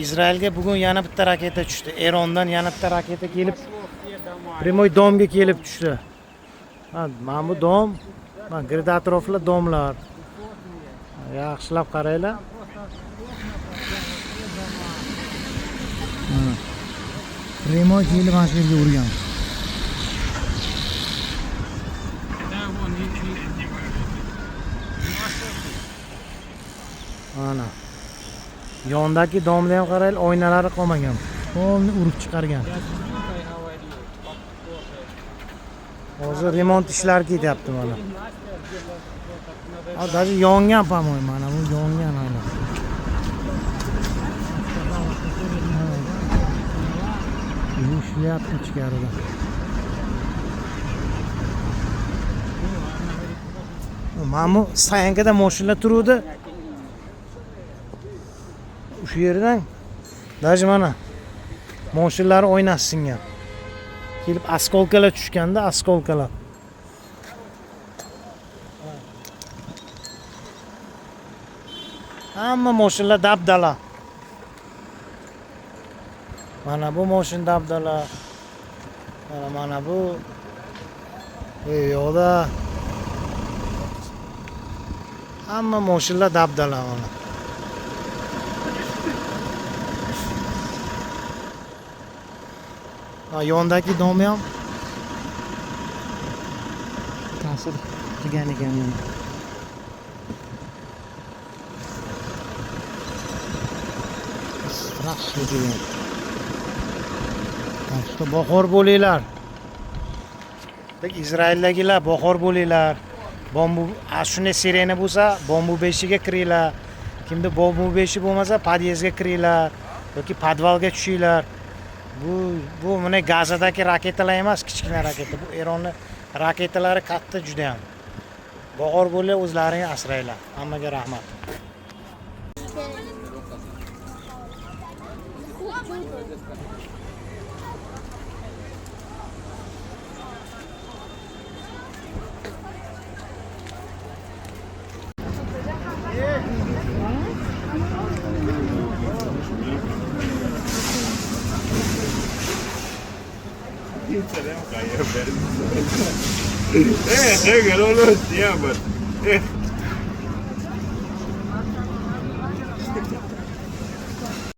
Izraelga bugun yana bitta raketa tushdi. Erondan yana bitta raketa kelib, Primoy domga kelib tushdi. Mana bu dom, mana girda atroflar domlar. Yaxshilab qaranglar. Primoy kelib mana shu yerga urgan. Mana yondagi domni ham qaraylik, oynalari qolmagan. Qo'lni urib chiqargan. Hozir remont ishlari ketyapti mana. Даже yongan pamoy mana bu yongan mana. Ishlayapti ichkarida. Mana bu Sayankada mashina turuvdi. Shu yerdan даже mana mashinalar oynasi singan. Kelib askolkalar tushganda, askolkalar. Hamma mashinalar dabdala. Mana bu mashina dabdala. Mana bu yo'da hamma mashinalar dabdala mana. Yondagi domi ham ta'sir qilgan ekan meni. Strashno degan. Asta bahor bo'linglar. Bek Izraeldagilar bahor bo'linglar. Bombu shunday sirena bo'lsa, bombu beshiga kiringlar. Kimda bombu beshi bo'lmasa, podyezdga kiringlar yoki podvalga tushinglar. Bu mana Gazadagi raketalar emas, kichkina raketa. Bu Eronning raketalari katta juda ham. Bahor bo'lib o'zlaringizni asranglar. Hammaga rahmat. Que no lo hacía, man.